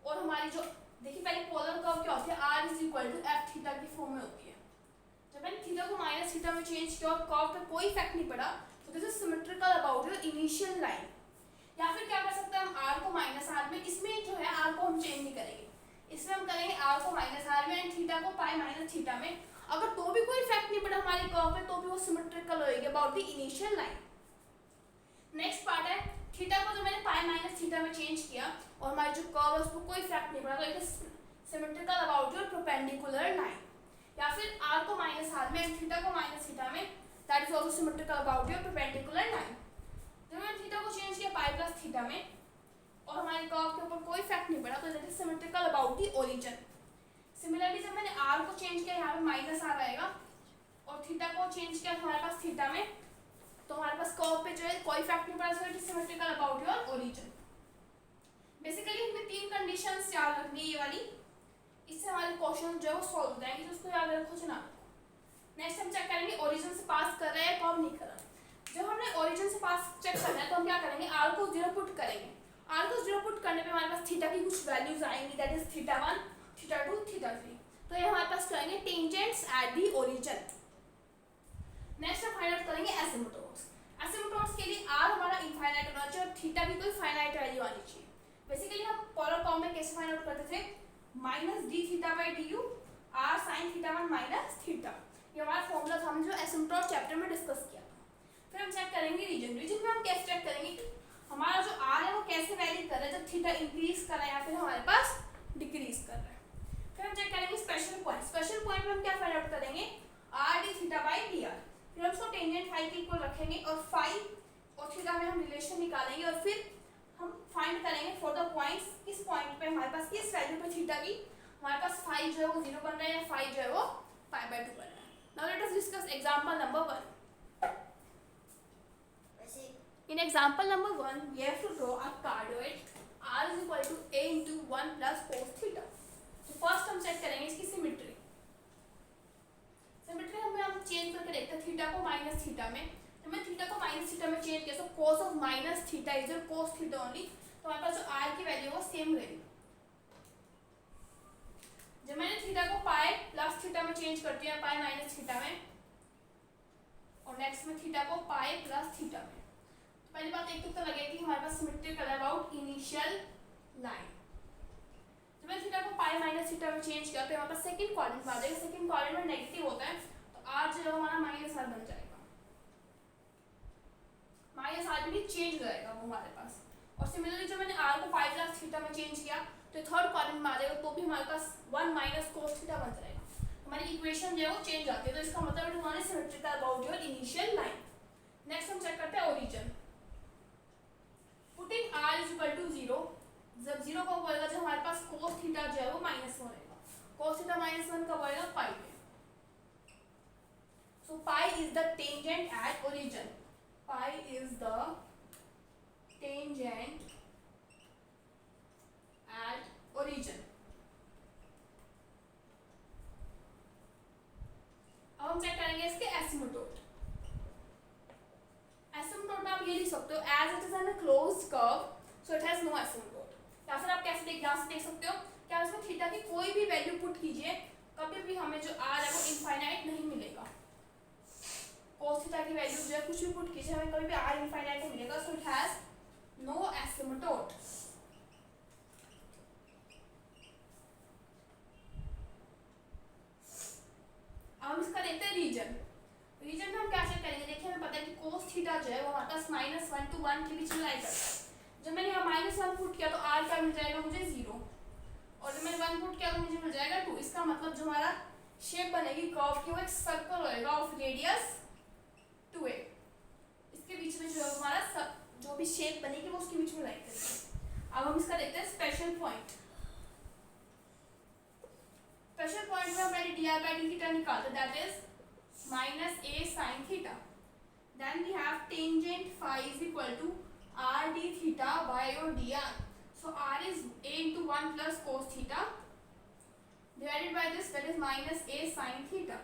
और हमारी जो देखिए पहले पोलर कर्व क्या होती है, r is equal to f theta की फॉर्म में होती है। जब मैंने थीटा को माइनस थीटा में चेंज किया और कर्व पे कोई इफेक्ट नहीं पड़ा तो this is symmetrical about your initial line. या फिर क्या कर सकते हैं हम r को माइनस r में, इसमें जो है r को हम चेंज नहीं करेंगे, इसमें हम करेंगे r को माइनस r में एंड थीटा को पाई माइनस थीटा में। अगर तो भी कोई इफेक्ट नहीं पड़ा हमारे कर्व पे तो भी वो सिमेट्रिकल होएगी about the initial line. Next part है थीटा को जो मैंने पाई माइनस थीटा में चेंज किया और हमारी जो कर्व है उसको कोई इफेक्ट नहीं पड़ा तो it is symmetrical about your perpendicular line. या फिर r को माइनस r में एंड थीटा को माइनस थीटा में, that is also symmetrical about your perpendicular line. जब मैंने थीटा को चेंज किया पाई प्लस थीटा में और हमारे कर्व के ऊपर कोई इफेक्ट नहीं पड़ा तो that is symmetrical about the origin. Similarly जब मैंने r को चेंज किया यहाँ पे माइनस r आएगा और थीटा को चेंज किया हमारे पास थीटा में तो हमारे पास कर्व पे जो है कोई इफेक्ट नहीं पड़ा so it is symmetrical about your origin. Basically हमें तीन कंडीशंस याद रखनी है ये वाली, इससे हमारे क्वेश्चन जो है वो सॉल्व हो जाएंगे, तो उसको याद रखो चुना। नेक्स्ट हम चेक करेंगे ओरिजिन से पास कर रहे हैं कर्व नहीं कर रहा। जब हमने ओरिजिन से पास चेक करना है तो हम क्या करेंगे, r को 0 पुट करेंगे। r को 0 पुट करने पे हमारे पास थीटा की कुछ वैल्यूज आएंगी, that is theta 1 theta 2 theta 3। तो ये हमारे पास करेंगे tangents at the origin. Next हम फाइंड आउट करेंगे एसिम्पटोट्स। एसिम्पटोट्स के लिए r हमारा इनफाइनाइट होना चाहिए और थीटा की कोई फाइनाइट वैल्यू आनी चाहिए। बेसिकली हम पोलर फॉर्म में कैसे फाइंड आउट करते थे, minus d theta by d u r sine theta 1 minus theta, ये हमारा फॉर्मूला था हमने जो एसिम्पटोट चैप्टर में डिस्कस किया था। फिर हम चेक करेंगे रीजन। रीजन में हम कैसे चेक करेंगे कि हमारा जो r है वो कैसे वैरी कर रहा है, जब थीटा इंक्रीज कर रहा है या फिर हमारे पास डिक्रीज कर रहा है। फिर हम चेक करेंगे स्पेशल पॉइंट। स्पेशल पॉइंट में हम क्या फाइंड आउट करेंगे, r d theta by D R. फिर हम उसको टेंजेंट फाई के इक्वल रखेंगे और फाई और थीटा में हम रिलेशन निकालेंगे और फिर हम फाइंड करेंगे फॉर द पॉइंट्स किस पॉइंट पे हमारे पास किस वैल्यू पे थीटा की हमारे पास फाई जो है वो 0 बन रहा है या फाई जो है वो पाई बाय 2 बन रहा है। Now let us discuss example number 1। In example number 1, you have to draw a cardioid r is equal to a into 1 plus cos theta. तो फर्स्ट हम चेक करेंगे इसकी सिमेट्री। सिमेट्री हम चेंज करके देखते हैं थीटा को माइनस थीटा में। जब मैं थीटा को माइनस थीटा में चेंज किया तो cos of minus theta is your cos theta only, तो हमारे पास जो r की वैल्यू है वो सेम रहेगी। जब मैंने थीटा को पाई प्लस थीटा में चेंज कर दिया पाई माइनस थीटा में और नेक्स्ट में थीटा को पाई प्लस थीटा में, पहली बात एक तो लगेगा कि हमारे पास सिमेट्रिकल अबाउट इनिशियल लाइन। जब मैं थीटा को पाई माइनस थीटा में चेंज किया तो हमारे पास सेकंड क्वाड्रेंट में आ जाएगा। सेकंड क्वाड्रेंट में नेगेटिव होता है तो r जो है हमारा माइनस r बन जाएगा, माइनस r भी चेंज हो जाएगा वो हमारे पास। और सिमिलरली जब मैंने r को पाई प्लस थीटा में चेंज किया तो थर्ड क्वाड्रेंट में आ जाएगा तो भी हमारे पास 1 माइनस cos थीटा बन जाएगा। हमारी इक्वेशन जो है वो चेंज आती है, तो इसका मतलब है हमारे symmetrical about your initial line. Next हम चेक करते हैं origin. Putting r is equal to 0, जब 0 कब होएगा जब हमारे पास cos थीटा जो है वो माइनस 1 रहेगा। cos थीटा माइनस 1 कब होएगा, पाई पे। So pi is the tangent at origin. Pi is the tangent at origin. अब हम चेक करेंगे इसके एसिम्पटोट। एसिम्पटोट में आप ये लिख सकते हो as it is an closed curve so it has no asymptote. या फिर आप कैसे देख सकते हो क्या इसमें थीटा की कोई भी वैल्यू पुट कीजिए कभी भी हमें जो r है वो इनफाइनाइट नहीं मिलेगा। cos थीटा की वैल्यू जो है कुछ भी पुट कीजिए हमें कभी भी r इनफाइनाइट नहीं मिलेगा, सो इट हैज नो एसिम्पटोट। अब हम इसका देखते हैं रीजन। रीजन में हम क्या चेक करेंगे, देखिए हमें पता है कि cos थीटा जो है वो हमारे पास -1 to 1 के बीच में लाई करता है। जब मैंने यहाँ -1 पुट किया तो r क्या मिल जाएगा मुझे 0 और जब मैंने 1 पुट किया तो मुझे मिल जाएगा 2। इसका मतलब जो हमारा शेप बनेगी कर्व की वो एक सर्कल होएगा ऑफ रेडियस 2a। इसके बीच में जो है हमारा जो भी शेप बनेगी वो उसके बीच में लाई करेंगे। अब हम इसका देखते हैं स्पेशल पॉइंट। स्पेशल पॉइंट में हमने dr by d थीटा निकाला, that is minus a sin theta. Then we have tangent phi is equal to r d theta by your dr. So r is a into 1 plus cos theta divided by this, that is minus a sin theta.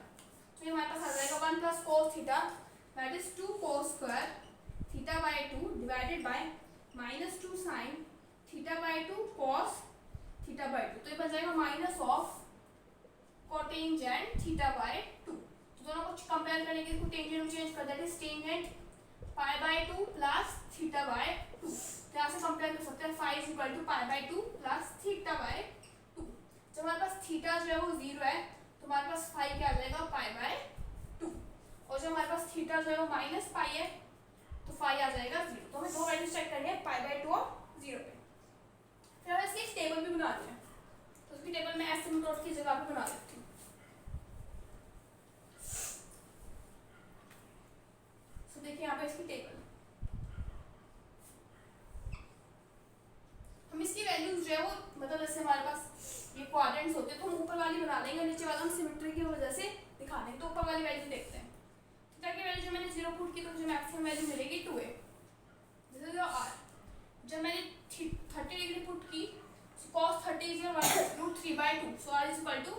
So ये हमारे पास आ जाएगा 1 plus cos theta, that is 2 cos square theta by 2 divided by minus 2 sin theta by 2 cos theta by 2, तो ये बन जाएगा minus of cotangent theta by 2। तो दोनों को कंपेयर करने के लिए टेंजेंट में चेंज कर देते हैं, tangent pi by 2 plus theta bye 2। तो यहाँ से कंपेयर कर सकते हैं phi is equal to pi by 2 plus theta bye 2। जब हमारे पास थीटा जो है वो 0 है तो हमारे पास फाई क्या आ जाएगा पाई बाय 2, और जब हमारे पास थीटा जो है वो माइनस पाई है तो फाई आ जाएगा 0। तो हमें दो वैल्यूज चेक करनी है, पाई बाय 2 और 0 पे। फिर हम इसकी एक टेबल भी बना रहे हैं, तो उसकी टेबल में एसिम्पटोट की जगह पे बना लेती हूँ। तो देखिए यहाँ पे इसकी टेबल, हम इसकी वैल्यूज जो है वो मतलब जैसे हमारे पास ये क्वाड्रेंट्स होते हैं तो हम ऊपर वाली बना देंगे, नीचे वाला हम सिमेट्री की वजह से दिखा देंगे। तो ऊपर वाली वैल्यू देखते हैं। थीटा की वैल्यू जो मैंने 0 पुट की तो मुझे मैक्सिमम वैल्यू मिलेगी 2a। This is your r। जब मैंने 30 डिग्री पुट की cos 30 is your √3/2, so r is equal to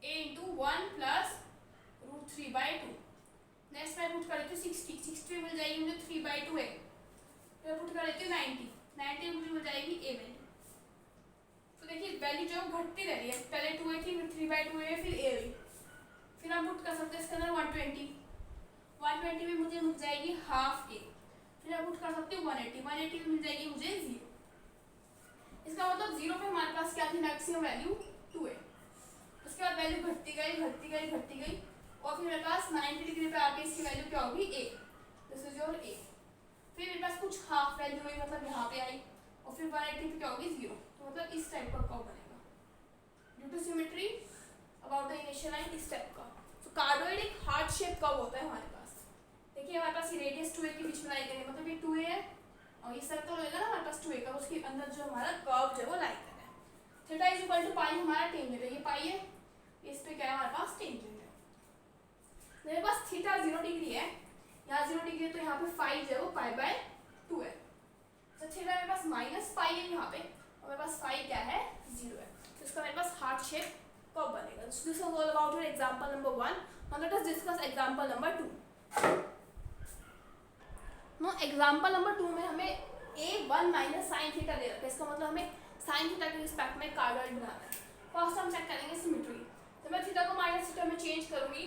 a into 1 plus √3/2। Next मैं पुट कर लेती हूँ 60 मिल जाएगी मुझे 3/2a। फिर पुट कर लेती हूँ 90 मुझे मिल जाएगी a वैल्यू। तो देखिए वैल्यू जो घटती रह रही है, पहले 2a थी, फिर 3/2a, फिर a हुई। फिर हम पुट कर सकते हैं इसके अंदर 120 में मुझे मिल जाएगी हाफ a। फिर हम पुट कर सकते हैं 180 में मिल जाएगी मुझे 0। इसका मतलब 0 पे हमारे पास क्या थी मैक्सिमम वैल्यू 2a। उसके बाद वैल्यू घटती गई और फिर मेरे पास 90 डिग्री पे आके इसकी वैल्यू क्या होगी a। This is your a। फिर मेरे पास कुछ हाफ वैल्यू हुई मतलब यहाँ पे आई, और फिर 180 पे क्या होगी 0। तो मतलब इस टाइप का कर्व बनेगा due to symmetry about the initial line, इस टाइप का। तो कार्डोइड एक हार्ट शेप कर्व होता है हमारे पास। देखिए हमारे पास ये रेडियस 2a के बीच में लाई करेंगे, मतलब ये 2a है और ये सर्कल होएगा ना हमारे पास 2a का, उसके अंदर जो हमारा कर्व जो है वो लाई कर रहा है। थीटा इज इक्वल टू पाई हमारा टेंजेंट है, ये पाई है, इस पे क्या है हमारे पास टेंजेंट है। मेरे पास थीटा 0 डिग्री है, यहाँ 0 डिग्री है तो यहाँ पे फाई जो है वो पाई बाय 2 है। तो थीटा मेरे पास माइनस पाई है यहाँ पे, और मेरे पास फाई क्या है 0 है। तो इसका मेरे पास हार्ट शेप कर्व बनेगा। This is all about your example number 1। Now let us discuss example number 2। No example number 2 में हमें a1 माइनस साइन थीटा दे रखा है। इसका मतलब हमें साइन थीटा के रिस्पेक्ट में कार्डोइड बनाना है। फर्स्ट हम चेक करेंगे सिमेट्री। जब मैं थीटा को माइनस थीटा में चेंज करूंगी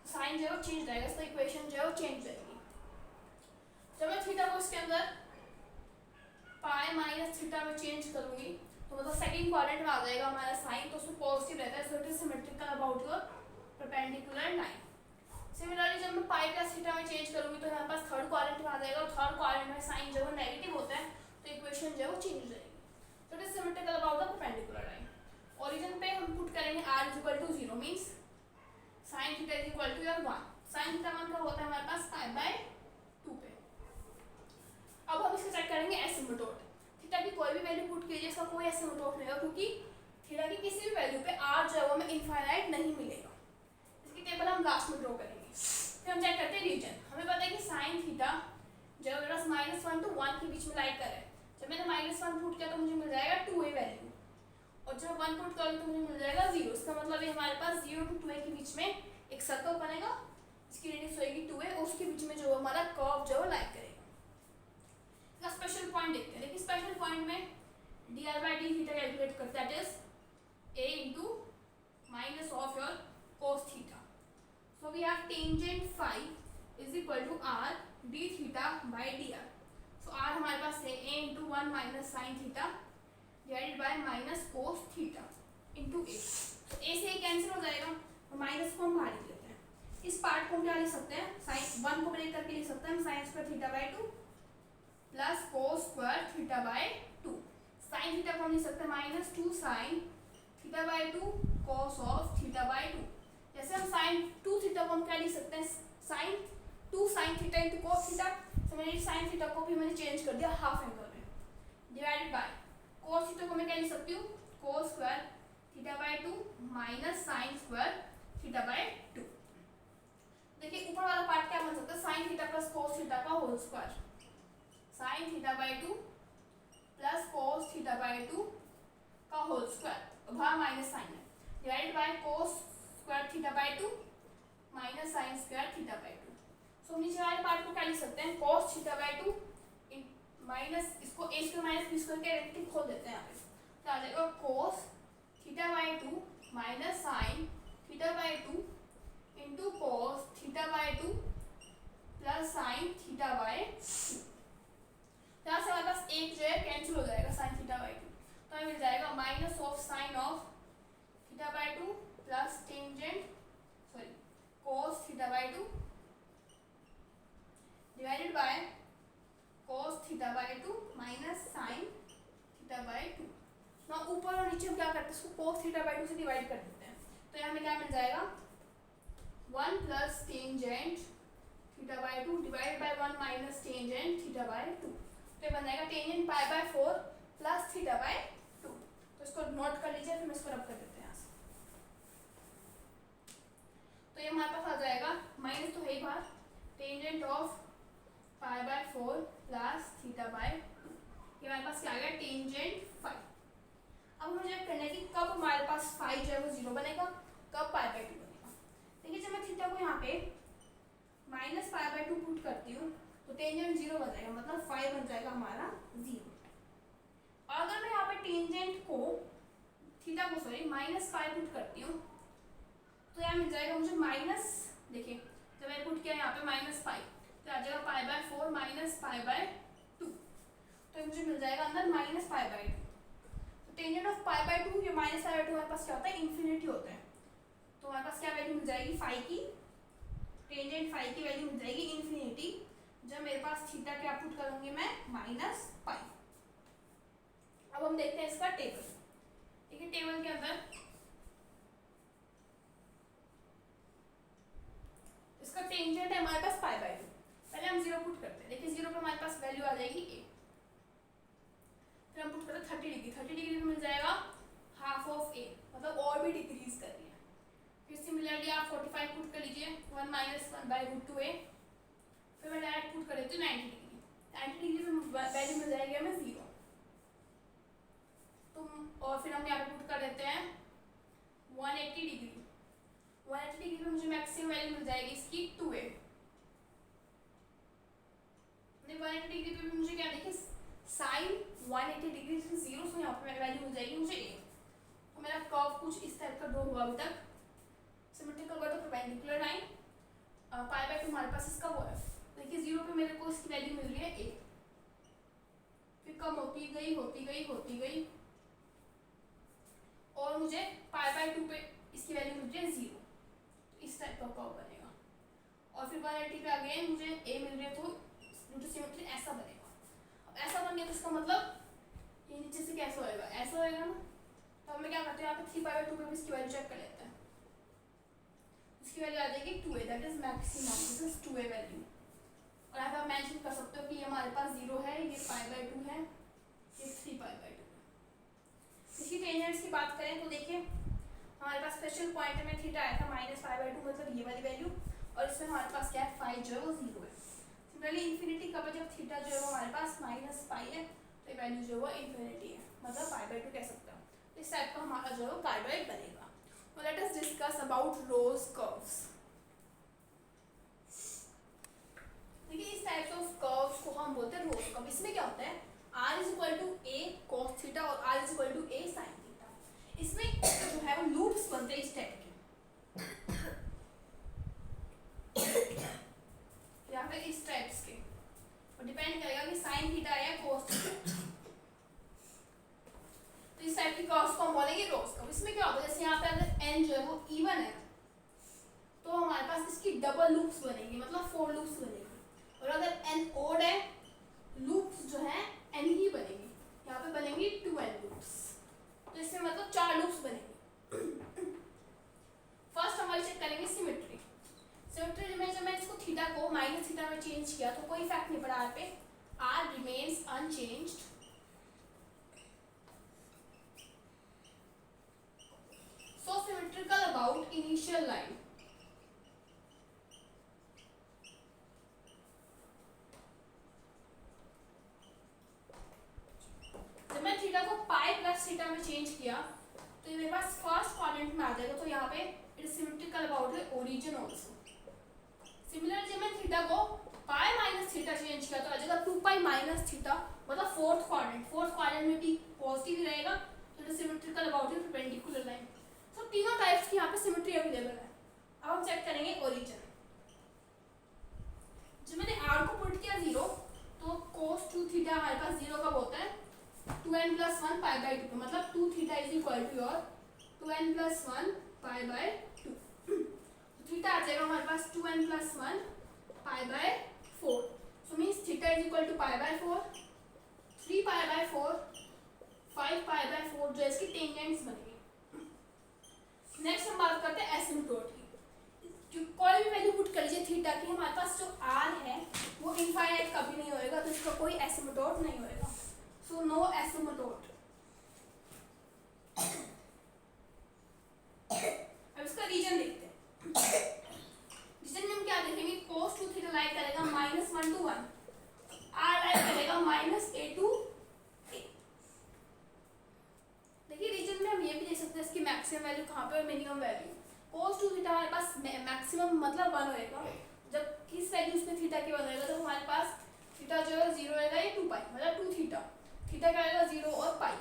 तो साइन जो है वो चेंज रहेगा, इसका इक्वेशन जो है वो चेंज रहेगी। जब मैं थीटा को इसके अंदर पाई माइनस थीटा में चेंज करूंगी तो मतलब सेकंड क्वाड्रेंट में आ जाएगा हमारा साइन, तो उसमें पॉजिटिव रहता है, so it is symmetrical about your perpendicular line. Similarly जब मैं पाई प्लस थीटा में चेंज करूंगी तो हमारे पास थर्ड क्वाड्रेंट में आ जाएगा, और थर्ड क्वाड्रेंट में साइन जो है नेगेटिव होता है तो इक्वेशन जो है वो चेंज हो जाएगी। तो it is symmetrical about the perpendicular line. Origin पे हम पुट करेंगे r is equal to 0 means sin theta is equal to यार 1। sin थीटा 1 का होता है हमारे पास पाई बाय 2 पे। अब हम इसको चेक करेंगे एसिम्पटोट। थीटा की कोई भी वैल्यू पुट कीजिए, इसका कोई एसिम्पटोट नहीं होगा क्योंकि थीटा की किसी भी वैल्यू पे r जो है वो हमें इनफाइनाइट नहीं मिलेगा। इसकी टेबल हम लास्ट में ड्रॉ करेंगे। फिर हम चेक करते हैं रीजन। हमें पता है कि sin थीटा जो है मेरे पास -1 to 1 के बीच में लाई कर है। जब मैंने -1 पुट किया तो मुझे मिल जाएगा 2a वैल्यू, और जब 1 पुट करूँगी तो मुझे मिल जाएगा 0। इसका मतलब है हमारे पास 0 to 2a के बीच में एक सर्कल बनेगा, इसकी रेडियस होगी 2a, और उसके बीच में जो हमारा कर्व जो है लाई करेगा। इसका स्पेशल पॉइंट देखते हैं। देखिए स्पेशल पॉइंट में dr/d थीटा कैलकुलेट करते हैं, that is a into minus of your cos theta. So we have tangent phi is equal to r d theta by dr. So r हमारे पास है a into 1 minus sin theta divided by minus cos theta into a. तो a से a cancel हो जाएगा और minus को हम बाहर लिख लेते हैं। इस पार्ट को हम क्या लिख सकते हैं, sin 1 को ब्रेक करके लिख सकते हैं sin square theta bye 2 plus cos square theta bye 2। sin theta को हम लिख सकते हैं -2 sin theta bye 2 cos of theta by 2। जैसे हम sin 2 थीटा को हम क्या लिख सकते हैं, sin 2 sin theta into cos theta. तो मैंने sin थीटा को भी मैंने चेंज कर दिया हाफ एंगल में, डिवाइडेड बाय cos थीटा को मैं क्या लिख सकती हूँ, cos square theta bye 2 minus sin square theta bye 2। देखिए ऊपर वाला पार्ट क्या बन सकता है, sin theta plus cos theta का whole square, sin theta bye 2 plus cos theta by 2 का होल स्क्वायर, वहाँ माइनस साइन है, divided by cos square theta bye 2 minus sine square theta bye 2। So नीचे वाले पार्ट को क्या लिख सकते हैं, cos थीटा बाय 2 माइनस इसको a square minus b square के रेडिकल खोल देते हैं यहाँ पे। तो आ जाएगा cos theta by 2 minus sine theta by 2 into cos theta by 2 plus sine theta by 2। यहाँ से हमारे पास एक जो है कैंसिल हो जाएगा साइन थीटा बाई 2, तो हमें मिल जाएगा minus of sine of theta by 2 plus tangent sorry cos theta by 2 divided by cos theta by 2 minus sine theta by 2। ना ऊपर और नीचे हम क्या करते हैं, इसको cos थीटा बाई 2 से डिवाइड कर देते हैं, तो यहाँ हमें क्या मिल जाएगा 1 plus tangent theta by 2 divided by 1 minus tangent theta by 2। तो ये बन जाएगा tangent pi by 4 plus theta by 2। तो इसको नोट कर लीजिए, फिर इसको रब कर देते हैं यहाँ से। तो ये हमारे पास आ जाएगा माइनस तो है ही बाहर, tangent of pi by 4 plus theta bye 2। ये हमारे पास क्या आ गया टेंजेंट 5। अब मुझे चेक करना है कि कब हमारे पास फाई जो है वो 0 बनेगा, कब पाई बाय 2 बनेगा। देखिए जब मैं थीटा को यहाँ पे माइनस पाई बाय 2 पुट करती हूँ तो टेंजेंट 0 बन जाएगा, मतलब 5 बन जाएगा हमारा 0। और अगर मैं यहाँ पे टेंजेंट को थीटा को सॉरी माइनस पाई पुट करती हूँ तो यहाँ मिल जाएगा मुझे माइनस, देखिए जब मैं पुट किया यहाँ पे माइनस पाई तो आ जाएगा पाई बाय 4 माइनस पाई बाय 2, तो मुझे मिल जाएगा अंदर माइनस पाई बाय 2। तो टेंजेंट ऑफ पाई बाय 2 या माइनस पाई बाय 2 हमारे पास क्या होता है, इन्फिनिटी होता है। तो हमारे पास क्या वैल्यू मिल जाएगी फाई की, टेंजेंट फाई की वैल्यू मिल जाएगी इन्फिनिटी, जब मेरे पास थीटा क्या पुट करूंगी मैं माइनस पाई। अब हम देखते हैं इसका टेबल। देखिए टेबल के अंदर इसका टेंजेंट है हमारे पास पाई बाय 2, पहले हम 0 पुट करते हैं। देखिए 0 पे हमारे पास वैल्यू आ जाएगी a, फिर हम पुट करते हैं 30 डिग्री, 30 डिग्री में मिल जाएगा हाफ ऑफ a, मतलब और भी डिक्रीज कर रही है। फिर सिमिलरली आप 45 पुट कर लीजिए 1 माइनस 1 बाई रूट 2a, फिर मैं डायरेक्ट पुट कर देती हूँ 90 डिग्री, 90 डिग्री में वैल्यू मिल जाएगी हमें 0। और फिर हम यहाँ पे पुट कर देते हैं 180 डिग्री, 180 डिग्री पे मुझे मैक्सिमम वैल्यू मिल जाएगी इसकी 2a। 180 डिग्री पे भी मुझे क्या देखिए साइन 180 डिग्री से 0 से यहाँ पे मेरी वैल्यू मिल जाएगी मुझे a। तो मेरा कर्व कुछ इस टाइप का ड्रॉ हुआ अभी तक, symmetrical word perpendicular line, pi by 2 हमारे पास इसका वो है। देखिए 0 पे मेरे को इसकी वैल्यू मिल रही है a, फिर कम होती गई होती गई होती गई और मुझे पाई बाय 2 पे इसकी वैल्यू मिल रही है 0, तो इस टाइप का कर्व बनेगा। और फिर 180 पे अगेन मुझे a मिल रही है, तो ड्यू टू सिमेट्री ऐसा बनेगा। अब ऐसा बन गया तो इसका मतलब ये नीचे से कैसे होएगा, ऐसा होएगा ना। तो हमें क्या करते हैं यहाँ पे 3 पाई बाय 2 पे इसकी वैल्यू चेक कर लेते हैं। इसकी वैल्यू आ जाएगी 2a, that is maximum, this is 2a value. और यहाँ पे आप मेंशन कर सकते हो कि ये हमारे पास 0 है, ये पाई बाय 2 है, ये 3 पाई बाय 2 है। इसकी टेंजेंट्स की बात करें तो देखिए हमारे पास स्पेशल पॉइंट में थीटा आया था माइनस पाई बाय 2, मतलब ये वाली वैल्यू, और इसमें हमारे पास क्या है फाई जो है वो 0 है। सिमिलरली इन्फिनिटी कब जब थीटा जो है वो हमारे पास माइनस पाई है, तो ये वैल्यू जो है वो इन्फिनिटी है, मतलब पाई बाय 2 कह सकते हो। इस टाइप का हमारा जो है वो कार्डोइड बनेगा। तो let us discuss about rose curves. देखिए इस टाइप्स ऑफ कर्व्स को हम बोलते हैं रोज कर्व। इसमें क्या होता है r is equal to a cos theta और r is equal to a sin theta. इसमें जो है वो लूप्स बनते हैं इस टाइप के, यहाँ पे इस टाइप्स के, और डिपेंड करेगा कि sin थीटा है या cos थीटा। तो इस टाइप की कर्व्स को हम बोलेंगे रोज कर्व। इसमें क्या होता है जैसे यहाँ पे अगर n जो है वो इवन है तो हमारे पास इसकी डबल लूप्स बनेगी, मतलब 4 लूप्स बनेगी। और अगर n ओड है लूप्स जो है n ही बनेगी, यहाँ पे बनेंगी 2n लूप्स, तो इसमें मतलब 4 लूप्स बनेंगी। फर्स्ट हम चेक करेंगे सिमेट्री। सिमेट्री में जब मैं इसको थीटा को माइनस थीटा में चेंज किया तो कोई इफेक्ट नहीं पड़ा यहाँ पे, r remains unchanged. So symmetrical about initial line. जब मैं थीटा को पाई प्लस थीटा में चेंज किया तो ये मेरे पास फर्स्ट क्वाड्रेंट में आ जाएगा, तो यहाँ पे it is symmetrical about the origin also. Similarly जब मैं थीटा को पाई माइनस थीटा चेंज किया तो आ जाएगा 2 पाई माइनस थीटा, मतलब फोर्थ क्वाड्रेंट में भी पॉजिटिव ही रहेगा, तो पाई बाई टू, मतलब 2 theta is equal to your 2n plus 1 pi by 2। Theta आ जाएगा हमारे पास 2n plus 1 pi by 4। So means theta is equal to pi by 4, 3 pi by 4, 5 pi by 4 जो इसकी टेंजेंट्स बनेगी। नेक्स्ट हम बात करते हैं एसिम्पटोट की। कोई भी वैल्यू पुट कर लीजिए थीटा की, हमारे पास जो r है वो इनफाइनाइट कभी नहीं होएगा, तो इसका कोई एसिम्पटोट नहीं होएगा। So no asymptote. अब इसका रीजन देखते हैं। रीजन में हम क्या देखेंगे, cos 2 थीटा लाइक करेगा -1 to 1, r लाइक करेगा -a to a। देखिए रीजन में हम ये भी देख सकते हैं इसकी मैक्सिमम वैल्यू कहाँ पे और मिनिमम वैल्यू। cos 2 थीटा हमारे पास मैक्सिमम मतलब 1 होएगा, जब किस वैल्यू उसमें थीटा के 1 होएगा तो हमारे पास थीटा जो है 0 रहेगा या 2 पाई, मतलब 2 थीटा, थीटा का आएगा 0 और पाई।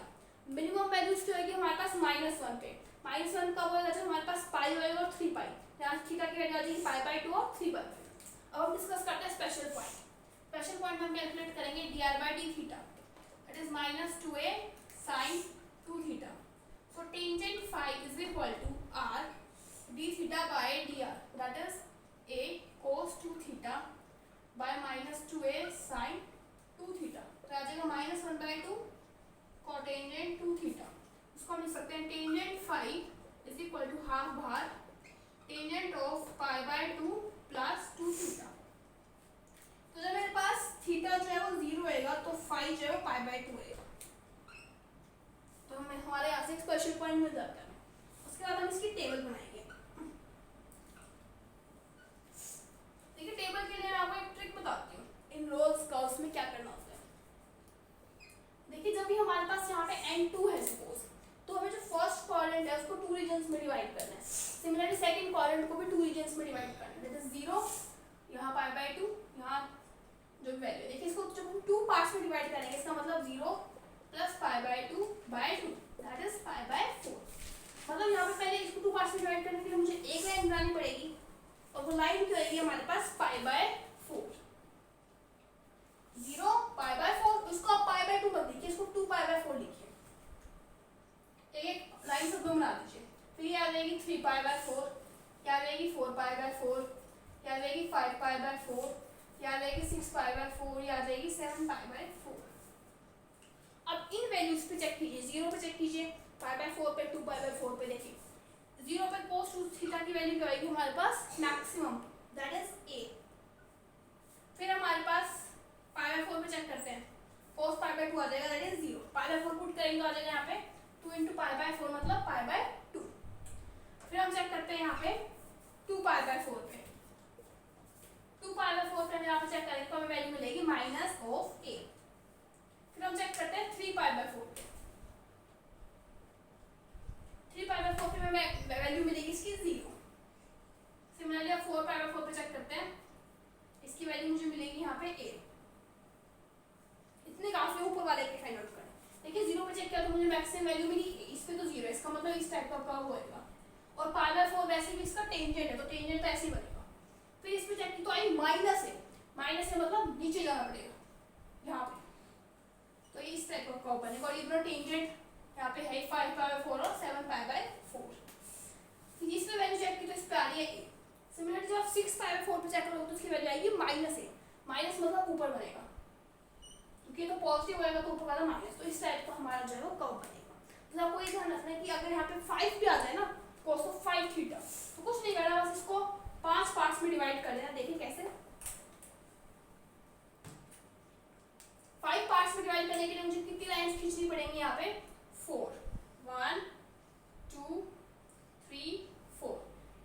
मिनिमम वैल्यू उसकी होगी हमारे पास -1 पे, -1 कब होएगा जब हमारे पास पाई होएगा और 3 पाई, यहाँ थीटा की वैल्यू आ जाएगी पाई बाई 2 और 3 पाई। अब हम डिस्कस करते हैं स्पेशल पॉइंट। स्पेशल पॉइंट में हम कैलकुलेट करेंगे dr by d theta, that is -2a sin 2 theta. So tangent phi is equal to r d theta by dr, that is a cos 2 theta by -2a sin 2 theta। तो आ जाएगा -1/2 cotangent 2 theta। इसको हम लिख सकते हैं tangent phi is equal to half bar tangent of pi by 2 plus 2 theta. तो जब मेरे पास थीटा जो है वो 0 होएगा तो phi जो है पाई बाय 2 होएगा। तो हमारे यहाँ से एक स्पेशल पॉइंट मिल जाता है। उसके बाद हम इसकी टेबल बनाएंगे। देखिए टेबल के लिए मैं आपको एक ट्रिक बताती हूँ, इन रोल्स कर्व्स में क्या करना होता है। देखिए जब भी हमारे पास यहाँ पे n2 है सपोज, तो हमें जो फर्स्ट क्वाड्रेंट है उसको 2 रीजन्स में डिवाइड करना है। सिमिलरली सेकंड क्वाड्रेंट को भी 2 रीजन्स में डिवाइड करना है, दैट इज 0 यहाँ पाई बाय 2, यहाँ जो वैल्यू देखिए इसको जब हम 2 पार्ट्स में डिवाइड करेंगे इसका मतलब 0 plus pi by 2 by 2, that is pi by 4। मतलब यहाँ पे पहले इसको 2 पार्ट्स में डिवाइड करने के लिए मुझे एक लाइन बनानी पड़ेगी, और वो लाइन क्या होगी हमारे पास पाई बाय 4, 0 पाई बाय 4। उसको आप पाई बाय 2 मत लिखिए, इसको 2 पाई बाय 4 लिखिए, एक लाइन सब बना दीजिए। फिर ये आ जाएगी 3 पाई बाय 4, क्या आ जाएगी 4 पाई बाय 4, क्या आ जाएगी 5 पाई बाय 4, क्या आ जाएगी 6 पाई बाय 4, या आ जाएगी 7 पाई बाय 4। अब इन वैल्यूज पे चेक कीजिए, 0 पे चेक कीजिए, पाई बाय 4 पे, 2 पाई बाय 4 पे। देखिए 0 पे cos 2 थीटा की वैल्यू क्या आएगी हमारे पास मैक्सिमम, दैट इज a। फिर हमारे पास पाई बाय 4 पे चेक करते हैं, cos पाई बाय 2 आ जाएगा, that is 0। Pi by 4 put करेंगे तो आ जाएगा यहाँ पे 2 इंटू पाई बाय 4 मतलब पाई बाय 2। फिर हम चेक करते हैं यहाँ पे 2 पाई बाय 4 पे, 2 पाई बाय 4 पे हम यहाँ पे चेक करेंगे तो हमें वैल्यू मिलेगी माइनस ऑफ a। फिर हम चेक करते हैं 3 पाई बाय 4 पे, 3 पाई बाय 4 पे हमें वैल्यू मिलेगी इसकी 0। सिमिलरली अब 4 पाई बाय 4 पे चेक करते हैं, इसकी वैल्यू मुझे मिलेगी यहाँ पे a। इतने काफी ऊपर वाले के फाइंड आउट करें। देखिए 0 पे चेक किया तो मुझे मैक्सिमम वैल्यू मिली, इस पे तो 0 है, इसका मतलब इस टाइप का कर्व होएगा। और पाई बाय 4 वैसे भी इसका टेंजेंट है, तो टेंजेंट तो ऐसे ही बनेगा। फिर इस पे चेक की तो आई माइनस है, माइनस है मतलब नीचे जाना पड़ेगा यहाँ पे, तो इस टाइप का कर्व बनेगा। और ये दोनों टेंजेंट यहाँ पे है 5 पाई बाय 4 और 7 पाई बाय 4। फिर इस पे वैल्यू चेक की तो इस पे आ रही है a। सिमिलरली जब आप 6 पाई बाय 4 पे चेक करोगे तो उसकी वैल्यू आएगी माइनस a, माइनस मतलब ऊपर बनेगा, क्योंकि तो पॉजिटिव होएगा तो ऊपर वाला माइनस। तो इस टाइप का हमारा जो है वो कर्व बनेगा। तो आपको ये ध्यान रखना है कि अगर यहाँ पे 5 भी आ जाए ना cos ऑफ 5 थीटा, तो कुछ नहीं करना, बस इसको 5 पार्ट्स में डिवाइड कर देना। देखिए कैसे, 5 पार्ट्स में डिवाइड करने के लिए मुझे कितनी लाइंस खींचनी पड़ेंगी यहाँ पे 4, 1 2 3 4,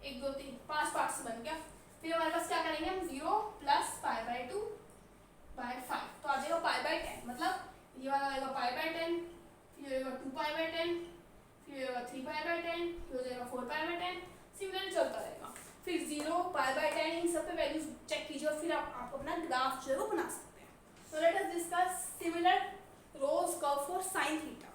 1 2 3 5 पार्ट्स बन गया। फिर हमारे पास क्या करेंगे हम 0 प्लस पाई बाय 2 बाय 5, तो आ जाएगा पाई बाय 10, मतलब ये वाला आएगा पाई बाय 10, फिर होगा 2 पाई बाय 10, फिर होगा 3 पाई बाय 10, फिर हो जाएगा 4 पाई बाय 10, सिमिलर चलता रहेगा। फिर 0 पाई बाय 10 इन सब पे वैल्यूज चेक कीजिए और फिर आप अपना ग्राफ जो है वो बना सकते हैं। So let us discuss similar rows curve for sin theta.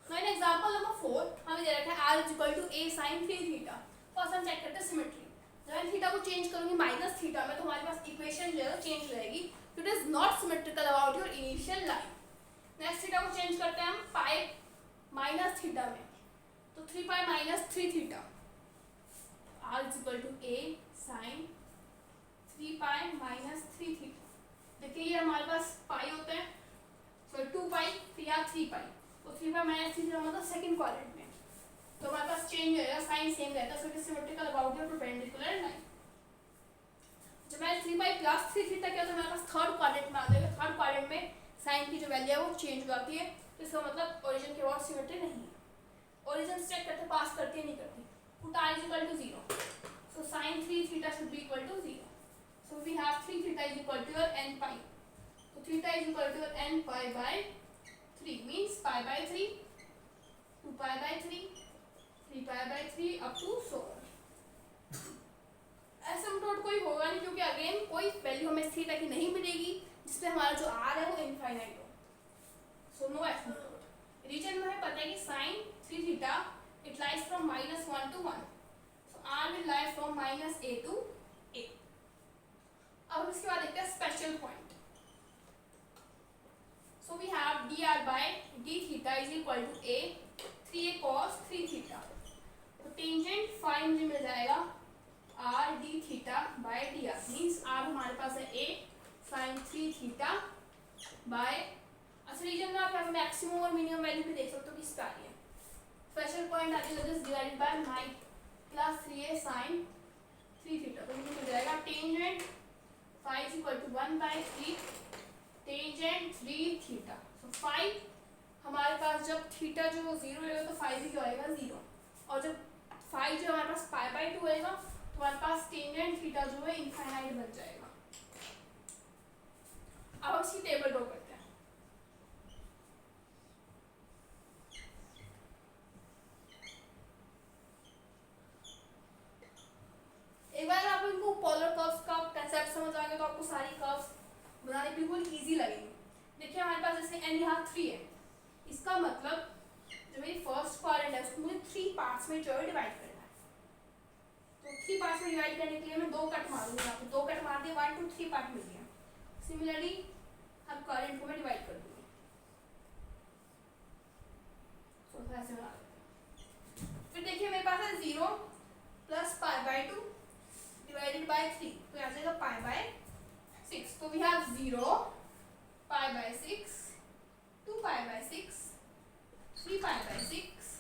Now in example number 4 हमें दे रखा है r is equal to a sin 3 theta। First हम चेक करते हैं सिमेट्री। जब मैं थीटा को चेंज करूंगी माइनस थीटा में तो हमारे पास इक्वेशन जो है चेंज रहेगी, it is not symmetrical about your initial line. Next theta को चेंज करते हैं हम पाई माइनस थीटा में, तो 3 pi minus 3 theta, r is equal to a sine 3 pi minus 3 theta. देखिए ये हमारे पास पाई होते हैं, सो 2 पाई फिर यहाँ 3 पाई, तो 3 पाई माइनस 3 थीटा मतलब सेकंड क्वाड्रेंट में, तो हमारे पास चेंज हो जाएगा, साइन सेम रहता है, so it is symmetrical about your perpendicular line. जब मैंने 3 पाई प्लस 3 थीटा किया तो हमारे पास थर्ड क्वाड्रेंट में आ जाएगा, थर्ड क्वाड्रेंट में साइन की जो वैल्यू है वो चेंज हो जाती है, तो इसका मतलब ओरिजिन के बाद सिमेट्री नहीं है। ओरिजिन चेक करते पास करती है नहीं करती, put r is equal to 0, so sin 3 theta should be equal to 0, so we have 3 theta is equal to your n pi, so theta is equal to your n pi by 3 means pi by 3, 2 pi by 3, 3 pi by 3 up to so on। एसिम्पटोट कोई होगा नहीं क्योंकि again कोई value हमें theta की नहीं मिलेगी जिसपे हमारा जो r है वो इनफाइनाइट हो, सो नो एसिम्पटोट। रीजन में हमें पता है कि sin 3 theta it lies from -1 to 1, so r will lie from -a to a। अब इसके बाद देखते हैं special point, so we have dr by d theta is equal to a 3a cos 3 theta, तो टेंजेंट फाई मुझे मिल जाएगा r d theta by dr means r हमारे पास है a sin 3 theta by, अच्छा रीजन में आप यहाँ पे मैक्सिमम और मिनिमम वैल्यू भी देख सकते हो किस पे आ रही है। स्पेशल पॉइंट आती है this divided by 9 plus 3a sin 3 theta, तो मुझे मिल जाएगा tangent phi is equal to 1 by 3 tangent 3 theta, so phi हमारे पास जब थीटा जो 0 रहेगा तो फाई भी क्या होएगा 0, और जब फाई जो हमारे पास पाई बाय 2 होएगा तो हमारे पास टेंजेंट थीटा जो है इनफाइनाइट बन जाएगा। अब हम इसकी टेबल ड्रॉ करते हैं। एक बार आप इनको पोलर कर्व्स का कांसेप्ट समझ आ गया तो आपको सारी कर्व्स बनाने बिल्कुल इजी लगेंगी। देखिए हमारे पास जैसे n यहाँ 3 है, इसका मतलब जो मेरी फर्स्ट क्वाड्रेंट है उसको मुझे 3 पार्ट्स में जो है डिवाइड करना है, तो 3 पार्ट्स में डिवाइड करने के लिए मैं 2 कट मारूंगा, यहाँ पे 2 कट मार दिए, 1 2 3 पार्ट मिल गया। सिमिलरली हर क्वाड्रेंट को मैं डिवाइड कर दूंगी, तो ऐसे बना देते हैं। फिर देखिए मेरे पास है 0 plus pi by 2 divided by 3, तो यहाँ जाएगा pi by 6, तो we have 0 pi by 6 2 pi by 6 3 pi by 6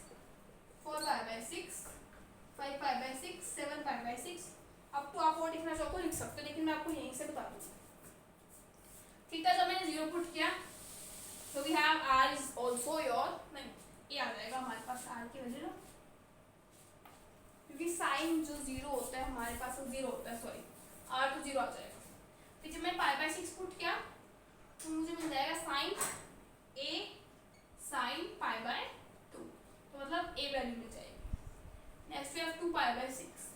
4 pi by 6 5 pi by 6 7 pi by 6, अब तो आप और लिखना चाहो तो लिख सकते हो, लेकिन मैं आपको यहीं से बता दूँगी। थीटा जब मैंने 0 पुट किया तो we have r is also your, नहीं ये आ जाएगा हमारे पास r की वजह ना, क्योंकि साइन जो 0 होता है हमारे पास वो 0 होता है, सॉरी r तो 0 आ जाएगा। फिर जब मैं पाई बाय 6 पुट किया तो मुझे मिल जाएगा sine a sine pi by 2, तो मतलब a वैल्यू मिल जाएगी। Next we have 2 pi by 6,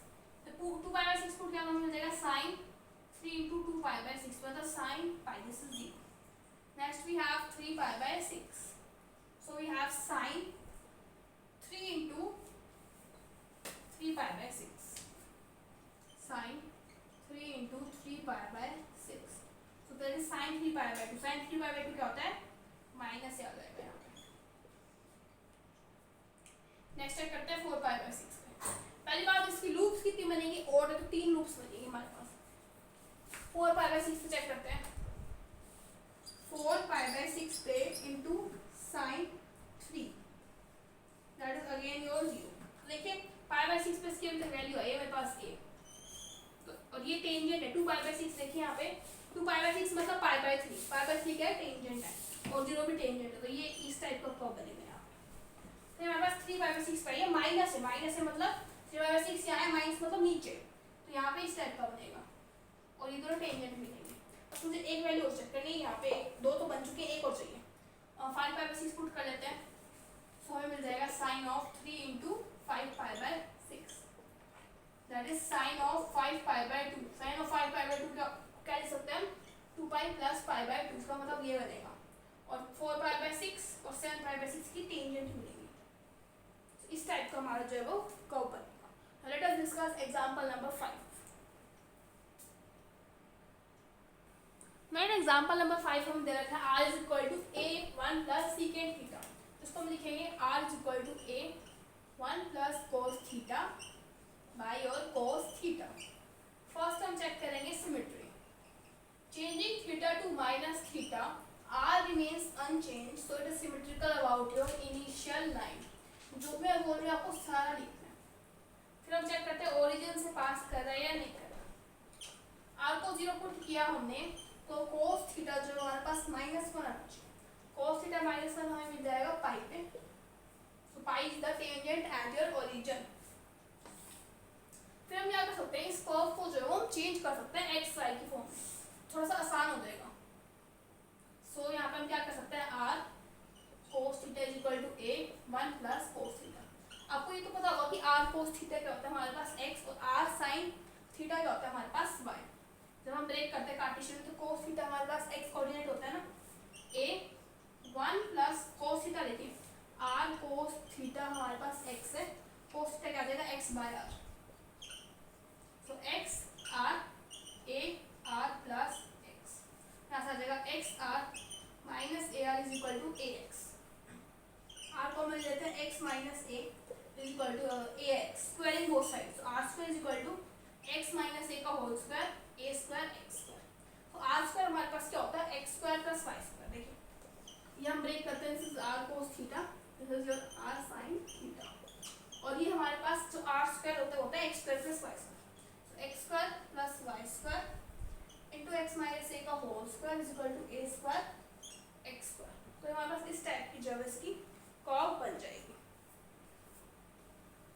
तो 2 पाई बाय 6 पुट किया तो मिल जाएगा साइन 3 into 2 पाई बाय 6, मतलब sine pi, this is 0। Next we have 3 pi by 6, so we have sine 3 into 3 pi by 6 sin 3 into 3 pi by 6, so that is sin 3 pi by 2, sin 3 pi by 2 क्या होता है minus से आ जाएगा यहाँ पे। Next check करते हैं 4 pi by 6 पे। पहली बात इसकी लूप्स कितनी बनेंगी, और तो 3 लूप्स बनेंगी हमारे पास। 4 pi by 6 पे चेक करते हैं, 4 pi by 6 पे into sin 3, that is again your 0। देखिए पाई बाय 6 पे इसकी वैल्यू है मेरे पास a, तो और ये टेंजेंट है 2 पाई बाय 6, देखिए यहाँ पे 2 पाई बाय 6 मतलब पाई बाय 3, पाई बाय 3 क्या है टेंजेंट है और 0 भी टेंजेंट है, तो ये इस टाइप का कर्व बनेगा यहाँ पे। तो हमारे पास 3 पाई बाय 6 पर ये माइनस है मतलब 3 पाई बाय 6 यहाँ है, माइनस मतलब नीचे, तो यहाँ पे इस टाइप का बनेगा और ये दोनों टेंजेंट मिलेंगे। अब मुझे एक वैल्यू और चेक करनी है, यहाँ पे 2 तो बन चुके हैं, एक और चाहिए। 5 पाई बाय 6 पुट कर लेते हैं, सो हमें मिल जाएगा sign of 3 into 5 pi by 6, that is sin of 5 pi by 2, sin of 5 pi by 2 क्या लिख सकते हैं हम 2 pi plus pi by 2, इसका मतलब ये बनेगा, और 4 pi by 6 और 7 pi by 6 की टेंजेंट मिलेगी, so इस टाइप का हमारा जो है वो कर्व बनेगा। Let us discuss example number 5। Main example number 5 हमें दे रखा है r is equal to a 1 plus secant theta. इसको हम लिखेंगे r is equal to a 1 plus cos theta by और कोस थीटा। फर्स्ट हम चेक करेंगे symmetry. Changing theta to minus theta r remains unchanged so it is symmetrical about your initial line। जो मैं बोल रही हूँ आपको सारा लिखना है। फिर हम चेक करते हैं ओरिजिन से पास कर रहा है या नहीं कर रहा। r को 0 पुट किया हमने तो cos थीटा जो हमारे पास -1 आना चाहिए। cos थीटा -1 हमें मिल जाएगा पाई पे। So pi is the tangent at your origin. फिर हम क्या कर सकते हैं, इस कर्व को जो है वो हम चेंज कर सकते हैं एक्स वाई की फॉर्म में, थोड़ा सा आसान हो जाएगा। सो यहाँ पे हम क्या कर सकते हैं r cos थीटा is equal to a 1 plus cos theta. आपको ये तो पता होगा कि r cos थीटा क्या होता है हमारे पास x और r sin थीटा क्या होता है हमारे पास y। जब हम ब्रेक करते हैं कार्टेशियन में तो cos थीटा हमारे पास x कोऑर्डिनेट होता है ना, a 1 प्लस cos थीटा। देखिए r cos थीटा हमारे पास x है, cos थीटा क्या आ जाएगा x by r। So x r a r plus x, यहाँ से आ जाएगा x r minus a r is equal to a x। r को मिल जाता है x minus a is equal to a x, squaring both sides. r square is equal to x minus a का whole square a square x square. तो r square हमारे पास क्या होता है x square plus y square. देखिए ये हम break करते हैं, this is r cos theta, this is your r sin theta, और ये हमारे पास जो r स्क्वायर होता है x square plus y square. So x square plus y square into x minus a का whole square is equal to a square x square. तो हमारे पास इस टाइप की जो है इसकी कर्व बन जाएगी।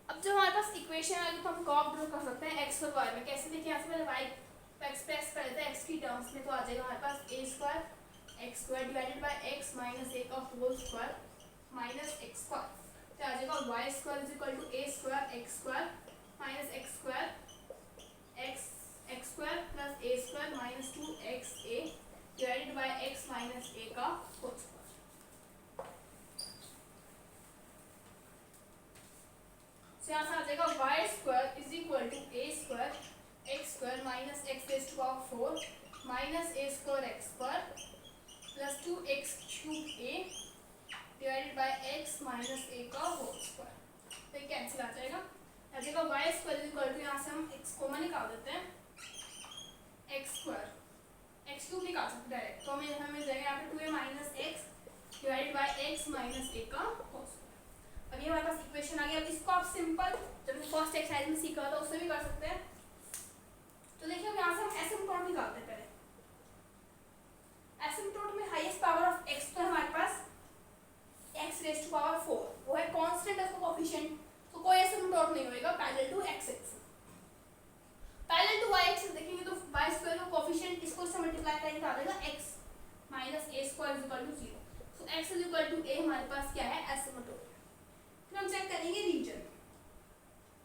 अब जो हमारे पास इक्वेशन है तो हम कर्व ड्रॉ कर सकते हैं x और y में। कैसे देखिए, यहाँ से पहले y एक्सप्रेस कर लेते हैं x की टर्म्स में, तो आ जाएगा हमारे पास a square x square divided by x minus a का whole square minus x square. तो आ जाएगा y square is equal to a square x square minus x square x square plus a square minus 2xa divided by x minus a का whole square. तो यहाँ से आ जाएगा y square is equal to a square x square minus x raise to power 4 minus a square x square plus 2x cube a divided by x minus a का whole square. तो ये cancel आ जाएगा, आ जाएगा y square is equal to, यहाँ से हम x कॉमन निकाल देते हैं, x स्क्वायर x क्यूब निकाल सकते हैं डायरेक्ट, तो हमें मिल जाएगा यहाँ पे 2a minus x divided by x minus a का होल स्क्वायर। अब ये हमारे पास इक्वेशन आ गया। अब इसको आप सिंपल जब फर्स्ट एक्सरसाइज में सीखा था उससे भी कर सकते हैं। तो देखिए अब यहाँ से हम एसिम्पटोट निकालते हैं। पहले एसिम्पटोट में हाईएस्ट पावर ऑफ x तो हमारे पास x रेज़ टू पावर 4, वो है कांस्टेंट, उसका कोएफिशिएंट, तो कोई एसिम्पटोट नहीं होएगा parallel to x axis. Parallel to y axis देखेंगे तो y स्क्वायर का कोएफिशिएंट इसको से मल्टीप्लाई करेंगे तो आ जाएगा x minus a square is equal to 0। So x is equal to a हमारे पास क्या है, एसिम्पटोट। फिर हम चेक करेंगे रीजन।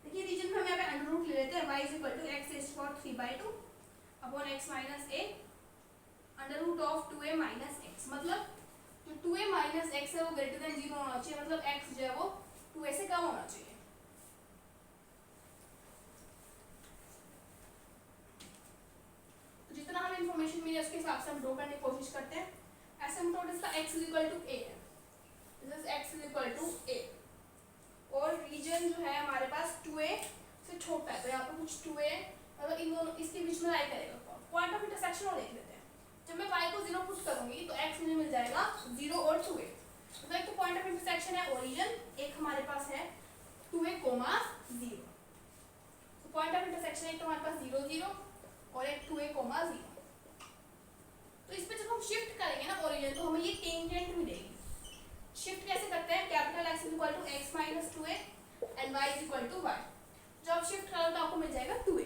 देखिए रीजन में हम यहाँ पे अंडर रूट ले लेते हैं, y is equal to x raise to power 3/2 upon x minus a under root of 2a minus x। मतलब जो 2a माइनस x है वो ग्रेटर देन 0 होना चाहिए, मतलब x जो है वो 2a से कम होना चाहिए। तो जितना हमें इंफॉर्मेशन मिली उसके हिसाब से हम ड्रॉ करने की कोशिश करते हैं। एसिम्पटोट इसका x is equal to a है, this is x is equal to a, और रीजन जो है हमारे पास 2a से छोटा है, तो यहाँ पे कुछ 2a मतलब इन दोनों इसके बीच में लाई करेगा। पॉइंट ऑफ इंटरसेक्शन और देख लेते हैं। जब मैं y को 0 पुट करूंगी तो x मुझे मिल जाएगा 0 और 2a। मतलब एक तो पॉइंट ऑफ इंटरसेक्शन है ओरिजिन, एक हमारे पास है 2a, 0। तो पॉइंट ऑफ इंटरसेक्शन एक तो हमारे पास 0 0 और एक 2a, 0। तो इस पे जब हम शिफ्ट करेंगे ना ओरिजिन तो हमें ये टेंजेंट मिलेगी। शिफ्ट कैसे करते हैं, capital x is equal to x minus 2a and y is equal to y। जब शिफ्ट करो तो आपको मिल जाएगा 2a।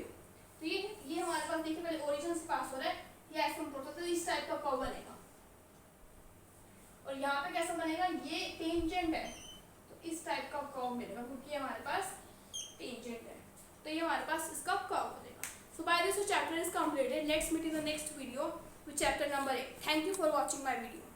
तो ये हमारे पास देखिए पहले ओरिजिन से पास हो रहा है, ये एसिम्पटोट, तो इस टाइप का कर्व बनेगा। और यहाँ पे कैसा बनेगा, ये टेंजेंट है तो इस टाइप का कर्व मिलेगा क्योंकि हमारे पास टेंजेंट है, तो ये हमारे पास इसका कर्व बनेगा। So by this chapter is completed. Let's meet in the next video with chapter number 8. Thank you for watching my video.